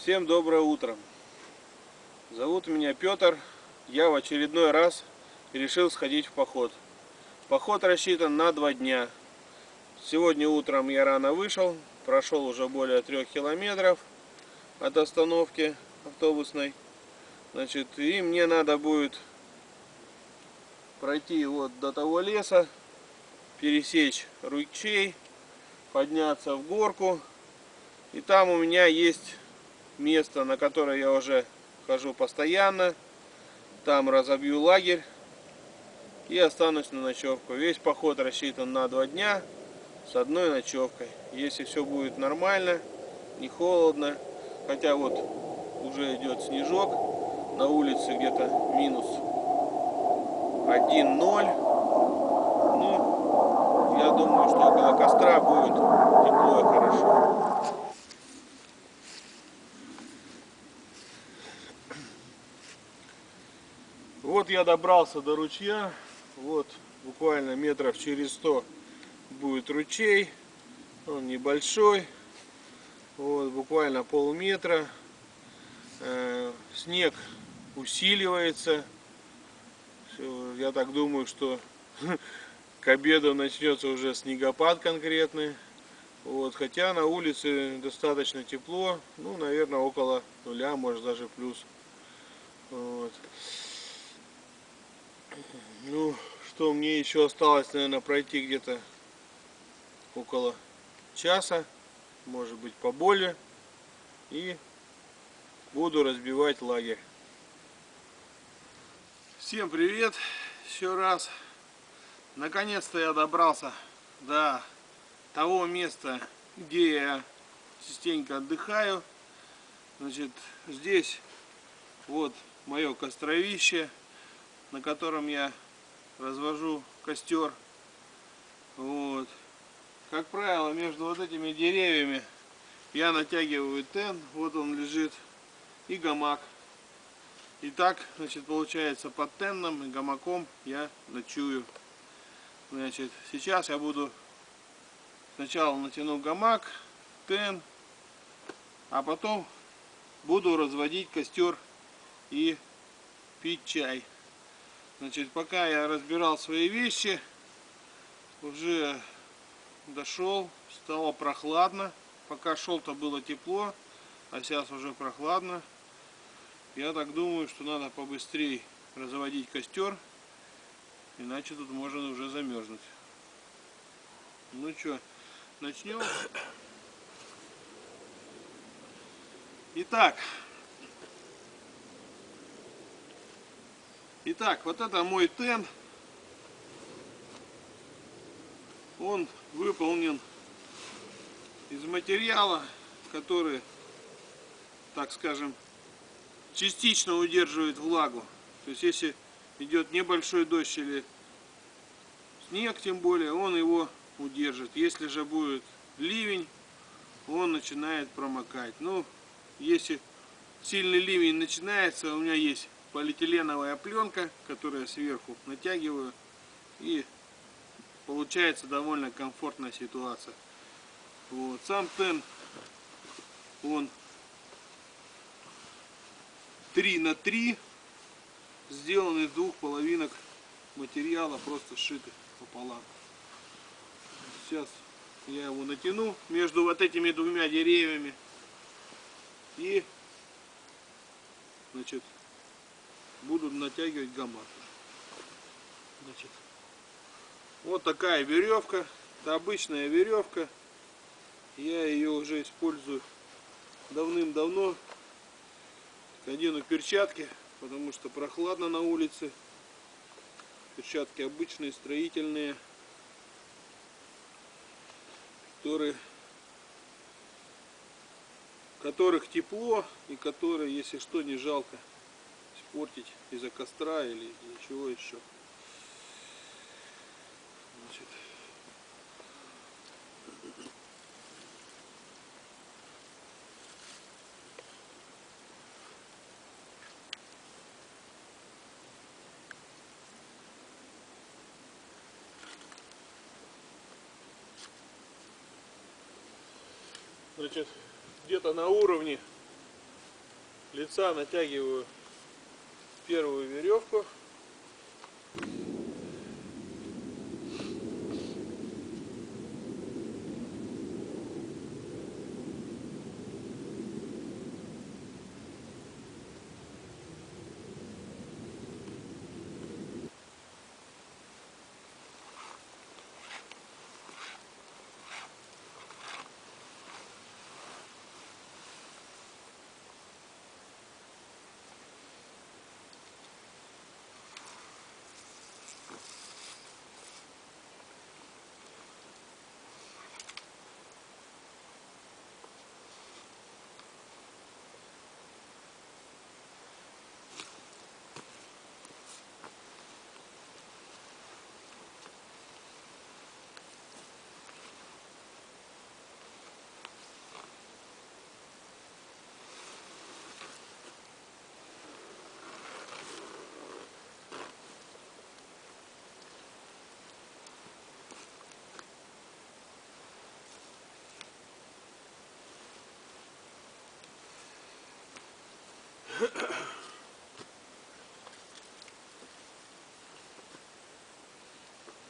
Всем доброе утро. Зовут меня Петр. Я в очередной раз решил сходить в поход. Поход рассчитан на 2 дня. Сегодня утром я рано вышел, прошел уже более 3 километров от остановки автобусной. И мне надо будет пройти вот до того леса, пересечь ручей, подняться в горку. И там у меня есть место, на которое я уже хожу постоянно. Там разобью лагерь и останусь на ночевку. Весь поход рассчитан на 2 дня с одной ночевкой. Если все будет нормально, не холодно, хотя вот уже идет снежок, на улице где-то минус 1-0. Ну, я думаю, что около костра будет тепло и хорошо. Вот я добрался до ручья. Вот буквально метров через 100 будет ручей. Он небольшой. Вот буквально полметра. Снег усиливается. Я так думаю, что к обеду начнется уже снегопад конкретный. Вот, хотя на улице достаточно тепло. Ну, наверное, около 0, может даже плюс. Вот. Ну, что мне еще осталось, наверное, пройти где-то около часа, может быть поболее, и буду разбивать лагерь. Всем привет еще раз. Наконец-то я добрался до того места, где я частенько отдыхаю. Здесь вот мое костровище, на котором я развожу костер. Вот. Как правило, между вот этими деревьями я натягиваю тен, вот он лежит, и гамак. И так, получается, под теном и гамаком я ночую. Сейчас я буду сначала натяну гамак, тен, а потом буду разводить костер и пить чай. Пока я разбирал свои вещи, уже дошел, стало прохладно. Пока шел-то было тепло, а сейчас уже прохладно. Я так думаю, что надо побыстрее разводить костер, иначе тут можно уже замерзнуть. Ну что, начнем. Итак, вот это мой тен. Он выполнен из материала, который, так скажем, частично удерживает влагу. То есть если идет небольшой дождь или снег, тем более, он его удержит. Если же будет ливень, он начинает промокать. Ну, если сильный ливень начинается, у меня есть полиэтиленовая пленка, которую я сверху натягиваю, и получается довольно комфортная ситуация. Вот. Сам тен, он 3 на 3, сделан из 2 половинок материала, просто сшиты пополам. Сейчас я его натяну между вот этими 2 деревьями и буду натягивать гамак. Вот такая веревка. Это обычная веревка. Я ее уже использую давным-давно. Одену перчатки, потому что прохладно на улице. Перчатки обычные, строительные, которых тепло и которые, если что, не жалко испортить из-за костра или ничего еще. Где-то на уровне лица натягиваю первую веревку.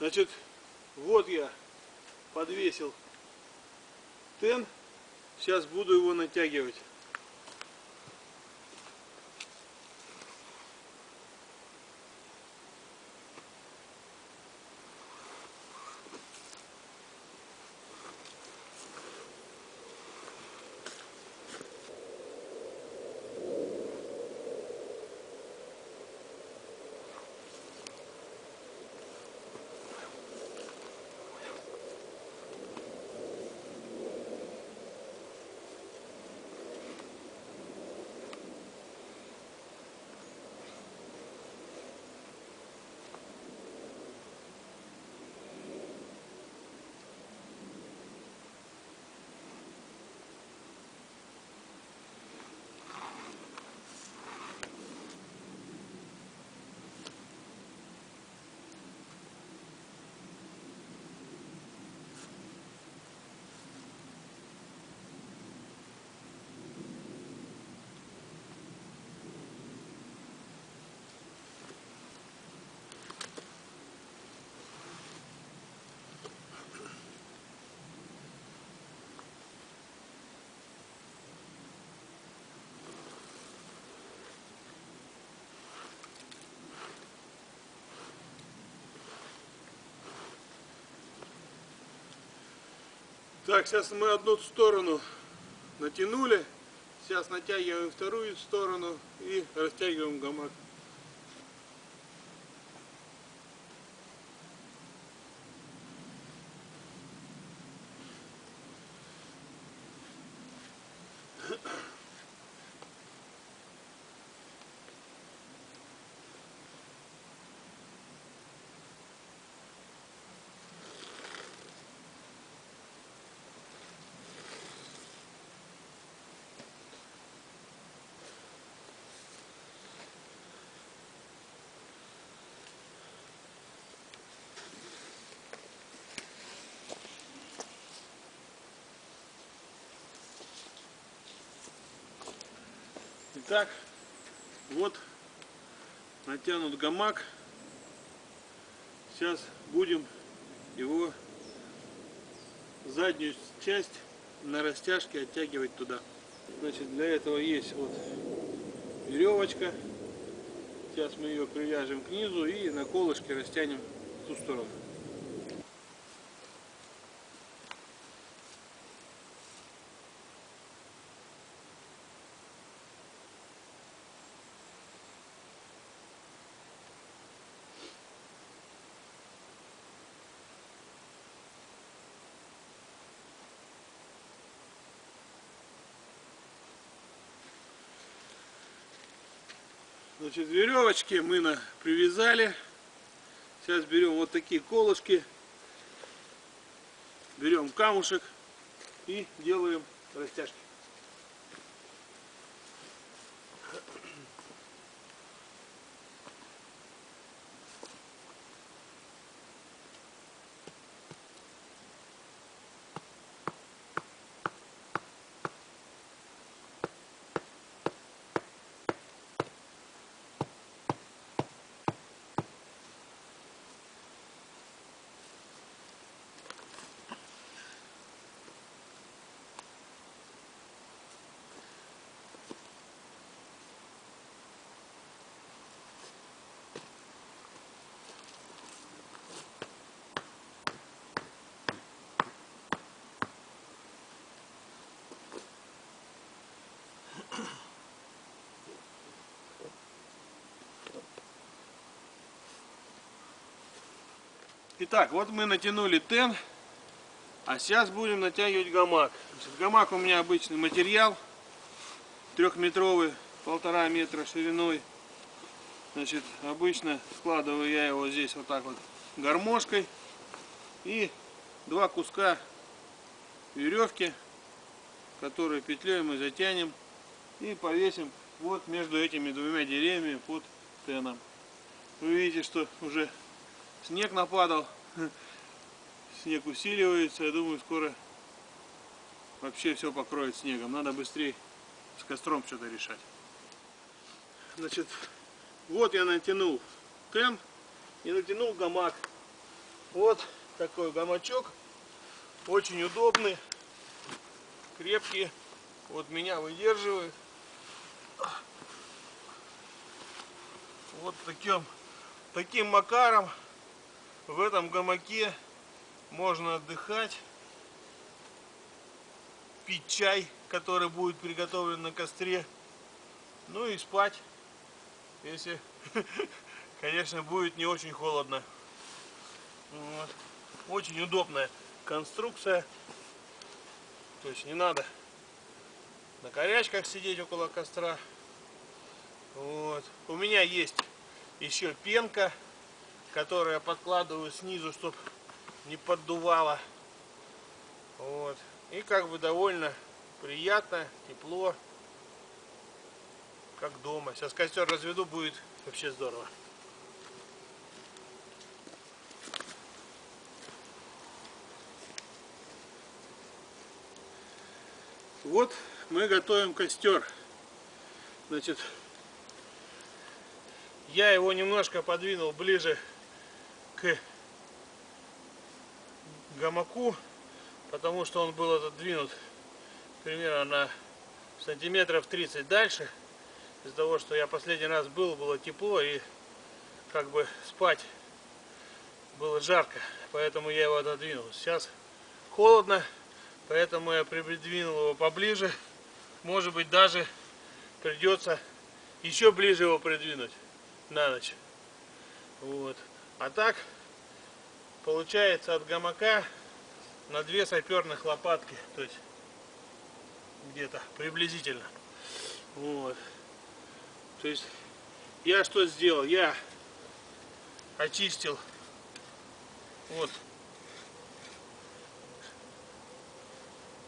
Значит, вот я подвесил тен. Сейчас буду его натягивать. Так, сейчас мы одну сторону натянули. Сейчас натягиваем вторую сторону и растягиваем гамак. Итак, вот натянут гамак. Сейчас будем его заднюю часть на растяжке оттягивать туда. Значит, для этого есть вот веревочка. Сейчас мы ее привяжем к низу и на колышке растянем в ту сторону. Значит, веревочки мы привязали. Сейчас берем вот такие колышки, берем камушек и делаем растяжки. Итак, вот мы натянули тен, а сейчас будем натягивать гамак. Значит, гамак у меня обычный материал, 3-метровый, 1,5 метра шириной. Значит, обычно складываю я его здесь вот так вот гармошкой и 2 куска веревки, которые петлей мы затянем и повесим вот между этими 2 деревьями под теном. Вы видите, что уже снег нападал, снег усиливается, я думаю, скоро вообще все покроет снегом. Надо быстрее с костром что-то решать. Значит, вот я натянул тен и натянул гамак. Вот такой гамачок, очень удобный, крепкий, вот меня выдерживает. Вот таким макаром в этом гамаке можно отдыхать, пить чай, который будет приготовлен на костре, ну и спать, если, конечно, будет не очень холодно. Вот. Очень удобная конструкция, то есть не надо на корячках сидеть около костра. Вот. У меня есть еще пенка, которую я подкладываю снизу, чтобы не поддувало. Вот. И как бы довольно приятно, тепло, как дома. Сейчас костер разведу, будет вообще здорово. Вот мы готовим костер. Значит, я его немножко подвинул ближе к гамаку, потому что он был отодвинут примерно на сантиметров 30 дальше. Из-за того, что я последний раз был, было тепло и как бы спать было жарко, поэтому я его отодвинул. Сейчас холодно, поэтому я придвинул его поближе. Может быть, даже придется еще ближе его придвинуть на ночь. Вот. А так получается от гамака на 2 саперных лопатки, то есть где-то приблизительно. Вот. То есть я что сделал? Я очистил вот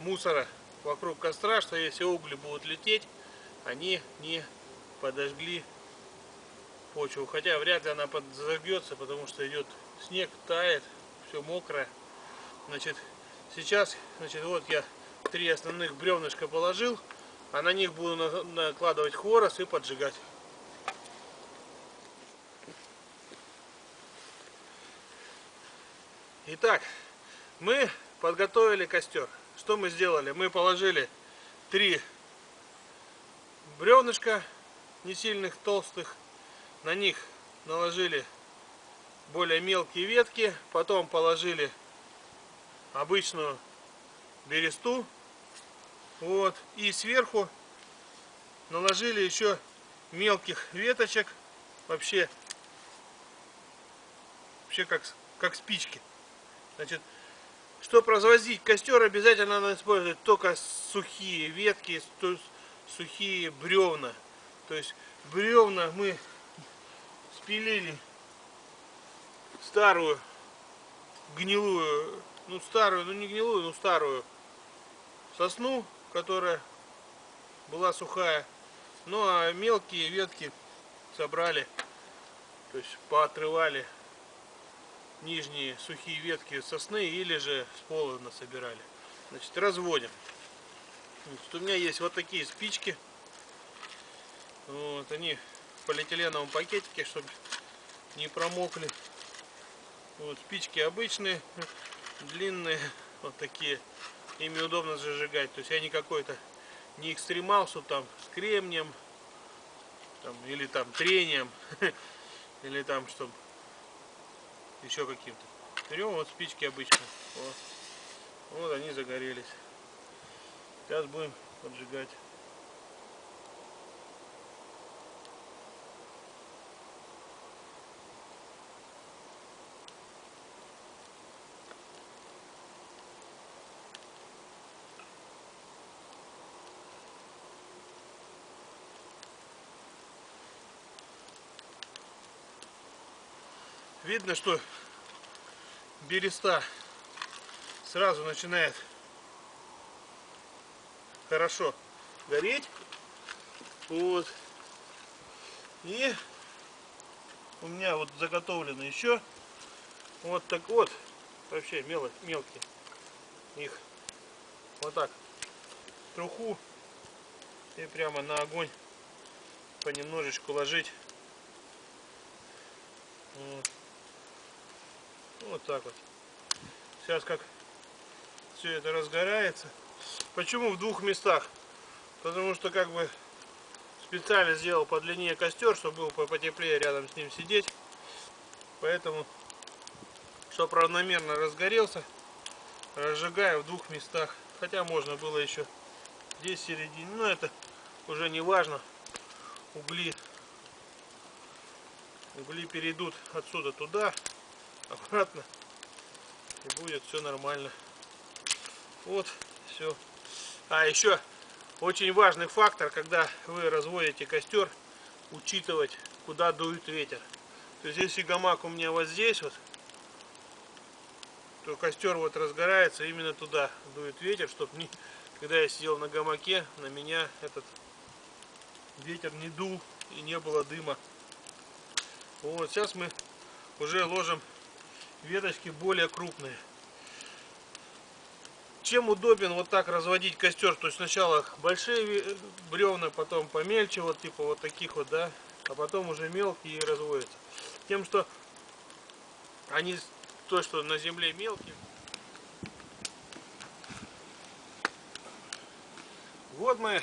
мусора вокруг костра, что если угли будут лететь, они не подожгли почву. Хотя вряд ли она подожгется, потому что идет снег, тает, все мокрое. Значит, сейчас, вот я 3 основных бревнышка положил, а на них буду накладывать хворост и поджигать. Итак, мы подготовили костер. Что мы сделали? Мы положили 3 бревнышка, не сильных, толстых. На них наложили более мелкие ветки. Потом положили обычную бересту. Вот. И сверху наложили еще мелких веточек. Вообще как спички. Значит, чтобы развозить костер, обязательно надо использовать только сухие ветки, сухие бревна. То есть бревна мы спилили старую, гнилую, ну старую, ну не гнилую, но старую сосну, которая была сухая. Ну а мелкие ветки собрали, то есть поотрывали нижние сухие ветки сосны или же с пола насобирали. Значит, разводим. Значит, у меня есть вот такие спички. Вот, они в полиэтиленовом пакетике, чтобы не промокли. Вот, спички обычные, длинные, вот такие. Ими удобно зажигать. То есть я не какой-то не экстремал, что там с кремнием там, или там трением, или там чтобы еще каким-то. Берем вот спички обычные. Вот они загорелись. Сейчас будем поджигать. видно, что береста сразу начинает хорошо гореть. Вот. И у меня вот заготовлены еще вот так вот, вообще мелкие их вот так труху и прямо на огонь понемножечку ложить. Вот так вот. Сейчас как все это разгорается. Почему в двух местах? Потому что как бы специально сделал подлиннее костер, чтобы было потеплее рядом с ним сидеть. Поэтому, чтобы равномерно разгорелся, разжигаю в двух местах. Хотя можно было еще здесь в середине, но это уже не важно. Угли перейдут отсюда туда, обратно, и будет все нормально. Вот, все. А еще очень важный фактор, когда вы разводите костер, учитывать, куда дует ветер. То есть если гамак у меня вот здесь вот, то костер вот разгорается, именно туда дует ветер, чтобы не, когда я сидел на гамаке, на меня этот ветер не дул и не было дыма. Вот сейчас мы уже ложим веточки более крупные. Чем удобен вот так разводить костер, то есть сначала большие бревна, потом помельче, вот типа вот таких вот, да, а потом уже мелкие и разводятся. Тем, что они, то, что на земле мелкие. Вот мы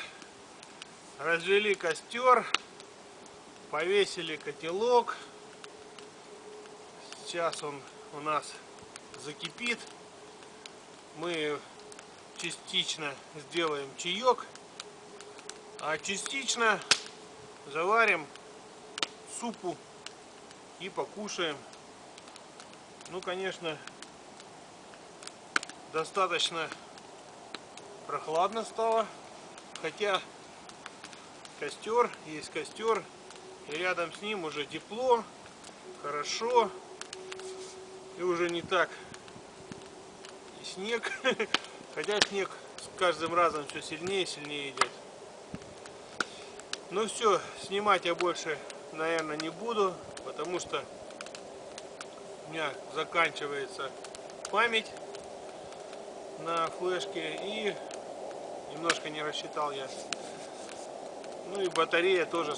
развели костер, повесили котелок. Сейчас он у нас закипит. Мы частично сделаем чаек, а частично заварим супу и покушаем. Ну, конечно, достаточно прохладно стало, хотя костер, есть костер, и рядом с ним уже тепло, хорошо, и уже не так и снег, хотя снег с каждым разом все сильнее и сильнее идет. Ну все, снимать я больше, наверное, не буду, потому что у меня заканчивается память на флешке и немножко не рассчитал я. Ну и батарея тоже